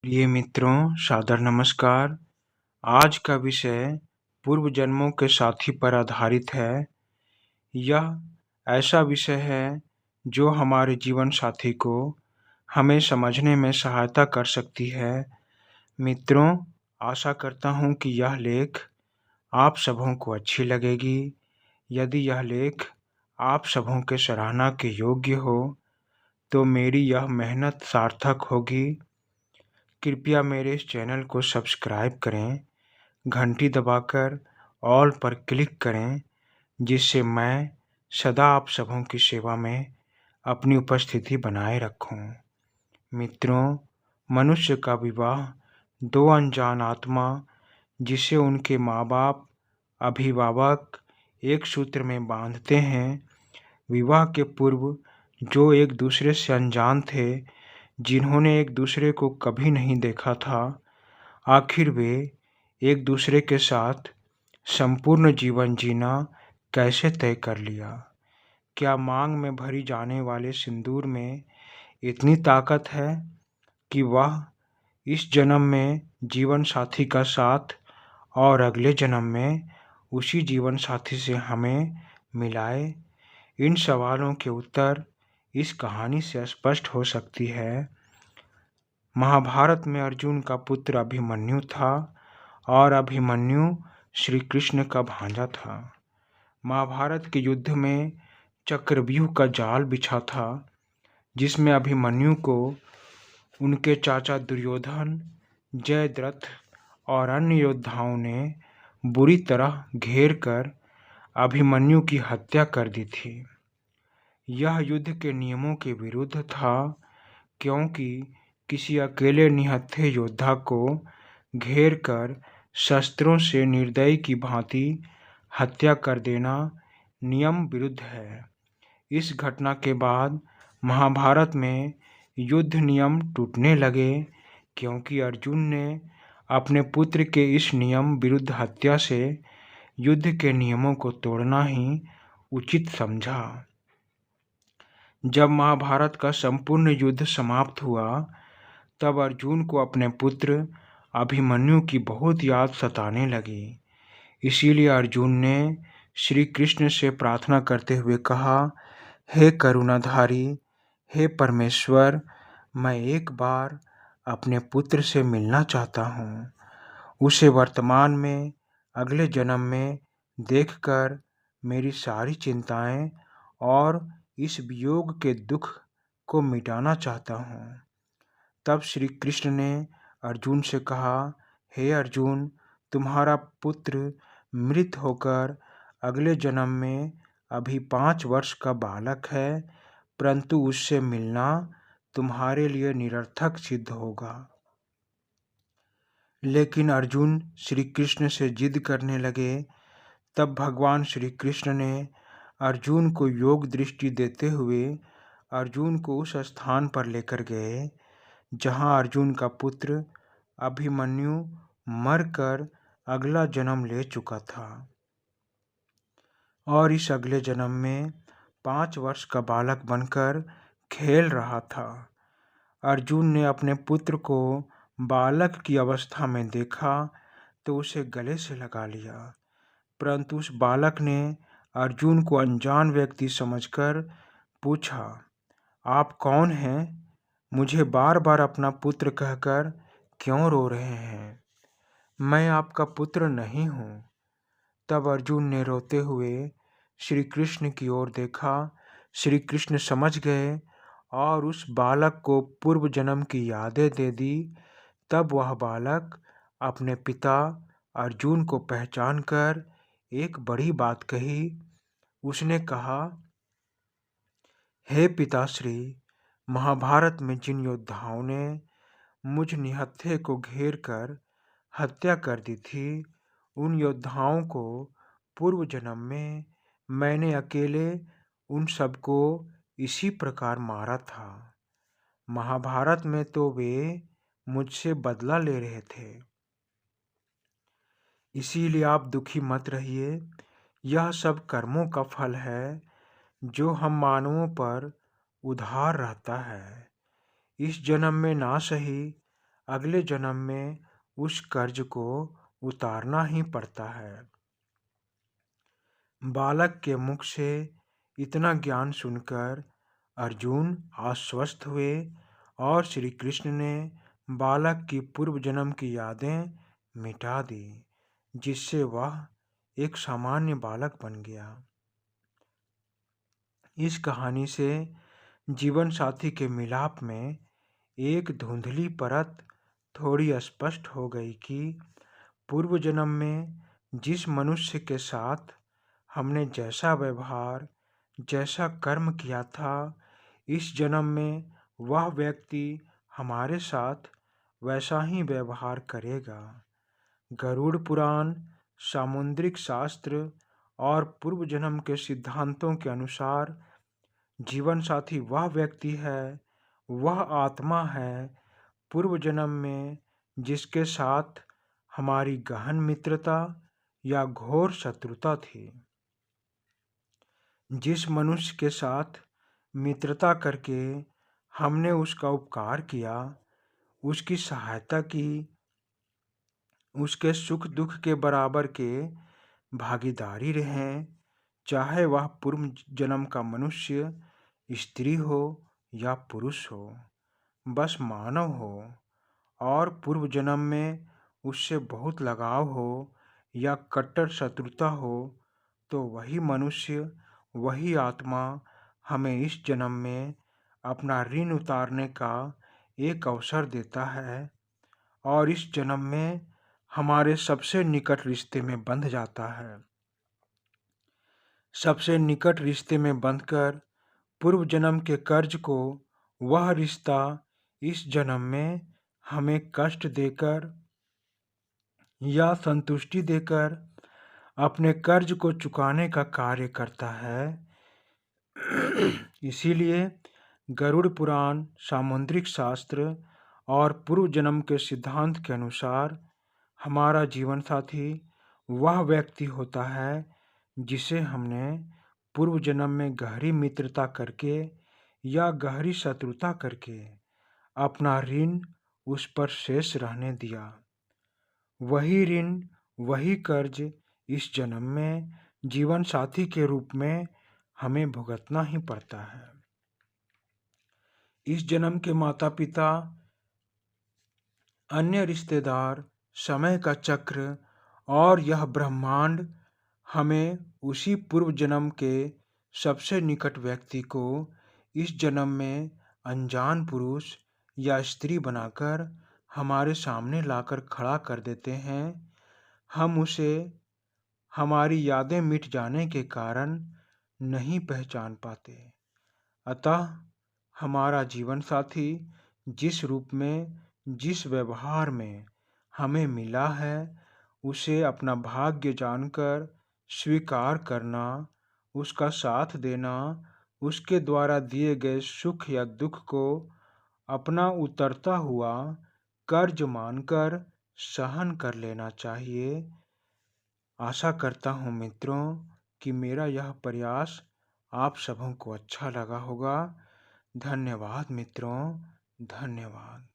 प्रिय मित्रों, सादर नमस्कार। आज का विषय पूर्व जन्मों के साथी पर आधारित है। यह ऐसा विषय है जो हमारे जीवन साथी को हमें समझने में सहायता कर सकती है। मित्रों, आशा करता हूँ कि यह लेख आप सबों को अच्छी लगेगी। यदि यह लेख आप सबों के सराहना के योग्य हो, तो मेरी यह मेहनत सार्थक होगी। कृपया मेरे इस चैनल को सब्सक्राइब करें, घंटी दबाकर ऑल पर क्लिक करें, जिससे मैं सदा आप सबों की सेवा में अपनी उपस्थिति बनाए रखूं। मित्रों, मनुष्य का विवाह दो अनजान आत्मा, जिसे उनके माँ बाप, अभिभावक एक सूत्र में बांधते हैं। विवाह के पूर्व जो एक दूसरे से अनजान थे, जिन्होंने एक दूसरे को कभी नहीं देखा था, आखिर वे एक दूसरे के साथ संपूर्ण जीवन जीना कैसे तय कर लिया? क्या मांग में भरी जाने वाले सिंदूर में इतनी ताकत है कि वह इस जन्म में जीवन साथी का साथ और अगले जन्म में उसी जीवन साथी से हमें मिलाए? इन सवालों के उत्तर इस कहानी से स्पष्ट हो सकती है। महाभारत में अर्जुन का पुत्र अभिमन्यु था और अभिमन्यु श्री कृष्ण का भांजा था। महाभारत के युद्ध में चक्रव्यूह का जाल बिछा था, जिसमें अभिमन्यु को उनके चाचा दुर्योधन, जयद्रथ और अन्य योद्धाओं ने बुरी तरह घेर कर अभिमन्यु की हत्या कर दी थी। यह युद्ध के नियमों के विरुद्ध था, क्योंकि किसी अकेले निहत्थे योद्धा को घेर कर शस्त्रों से निर्दयी की भांति हत्या कर देना नियम विरुद्ध है। इस घटना के बाद महाभारत में युद्ध नियम टूटने लगे, क्योंकि अर्जुन ने अपने पुत्र के इस नियम विरुद्ध हत्या से युद्ध के नियमों को तोड़ना ही उचित समझा। जब महाभारत का संपूर्ण युद्ध समाप्त हुआ, तब अर्जुन को अपने पुत्र अभिमन्यु की बहुत याद सताने लगी। इसीलिए अर्जुन ने श्री कृष्ण से प्रार्थना करते हुए कहा, हे करुणाधारी, हे परमेश्वर, मैं एक बार अपने पुत्र से मिलना चाहता हूँ। उसे वर्तमान में, अगले जन्म में देखकर मेरी सारी चिंताएं और इस वियोग के दुख को मिटाना चाहता हूँ। तब श्री कृष्ण ने अर्जुन से कहा, हे अर्जुन, तुम्हारा पुत्र मृत होकर अगले जन्म में अभी 5 वर्ष का बालक है, परंतु उससे मिलना तुम्हारे लिए निरर्थक सिद्ध होगा। लेकिन अर्जुन श्री कृष्ण से जिद करने लगे। तब भगवान श्री कृष्ण ने अर्जुन को योग दृष्टि देते हुए अर्जुन को उस स्थान पर लेकर गए जहाँ अर्जुन का पुत्र अभिमन्यु मरकर अगला जन्म ले चुका था और इस अगले जन्म में 5 वर्ष का बालक बनकर खेल रहा था। अर्जुन ने अपने पुत्र को बालक की अवस्था में देखा तो उसे गले से लगा लिया, परंतु उस बालक ने अर्जुन को अनजान व्यक्ति समझकर पूछा, आप कौन हैं? मुझे बार बार अपना पुत्र कहकर क्यों रो रहे हैं? मैं आपका पुत्र नहीं हूँ। तब अर्जुन ने रोते हुए श्री कृष्ण की ओर देखा। श्री कृष्ण समझ गए और उस बालक को पूर्व जन्म की यादें दे दी। तब वह बालक अपने पिता अर्जुन को पहचान कर एक बड़ी बात कही। उसने कहा, हे पिताश्री, महाभारत में जिन योद्धाओं ने मुझ निहत्थे को घेर कर हत्या कर दी थी, उन योद्धाओं को पूर्व जन्म में मैंने अकेले उन सबको इसी प्रकार मारा था। महाभारत में तो वे मुझसे बदला ले रहे थे। इसीलिए आप दुखी मत रहिए। यह सब कर्मों का फल है जो हम मानवों पर उधार रहता है। इस जन्म में ना सही, अगले जन्म में उस कर्ज को उतारना ही पड़ता है। बालक के मुख से इतना ज्ञान सुनकर अर्जुन आश्वस्त हुए और श्री कृष्ण ने बालक की पूर्व जन्म की यादें मिटा दी, जिससे वह एक सामान्य बालक बन गया। इस कहानी से जीवन साथी के मिलाप में एक धुंधली परत थोड़ी स्पष्ट हो गई कि पूर्व जन्म में जिस मनुष्य के साथ हमने जैसा व्यवहार, जैसा कर्म किया था, इस जन्म में वह व्यक्ति हमारे साथ वैसा ही व्यवहार करेगा। गरुड़ पुराण, सामुद्रिक शास्त्र और पूर्व जन्म के सिद्धांतों के अनुसार जीवन साथी वह व्यक्ति है, वह आत्मा है पूर्व जन्म में जिसके साथ हमारी गहन मित्रता या घोर शत्रुता थी। जिस मनुष्य के साथ मित्रता करके हमने उसका उपकार किया, उसकी सहायता की, उसके सुख दुख के बराबर के भागीदारी रहें, चाहे वह पूर्व जन्म का मनुष्य स्त्री हो या पुरुष हो, बस मानव हो और पूर्व जन्म में उससे बहुत लगाव हो या कट्टर शत्रुता हो, तो वही मनुष्य, वही आत्मा हमें इस जन्म में अपना ऋण उतारने का एक अवसर देता है और इस जन्म में हमारे सबसे निकट रिश्ते में बंध जाता है। सबसे निकट रिश्ते में बंधकर पूर्व जन्म के कर्ज को वह रिश्ता इस जन्म में हमें कष्ट देकर या संतुष्टि देकर अपने कर्ज को चुकाने का कार्य करता है। इसीलिए गरुड़ पुराण, सामुद्रिक शास्त्र और पूर्व जन्म के सिद्धांत के अनुसार हमारा जीवन साथी वह व्यक्ति होता है जिसे हमने पूर्व जन्म में गहरी मित्रता करके या गहरी शत्रुता करके अपना ऋण उस पर शेष रहने दिया। वही ऋण, वही कर्ज इस जन्म में जीवन साथी के रूप में हमें भुगतना ही पड़ता है। इस जन्म के माता पिता, अन्य रिश्तेदार, समय का चक्र और यह ब्रह्मांड हमें उसी पूर्व जन्म के सबसे निकट व्यक्ति को इस जन्म में अनजान पुरुष या स्त्री बनाकर हमारे सामने लाकर खड़ा कर देते हैं। हम उसे हमारी यादें मिट जाने के कारण नहीं पहचान पाते। अतः हमारा जीवन साथी जिस रूप में, जिस व्यवहार में हमें मिला है, उसे अपना भाग्य जानकर स्वीकार करना, उसका साथ देना, उसके द्वारा दिए गए सुख या दुख को अपना उतरता हुआ कर्ज मानकर सहन कर लेना चाहिए। आशा करता हूँ मित्रों कि मेरा यह प्रयास आप सबों को अच्छा लगा होगा। धन्यवाद मित्रों, धन्यवाद।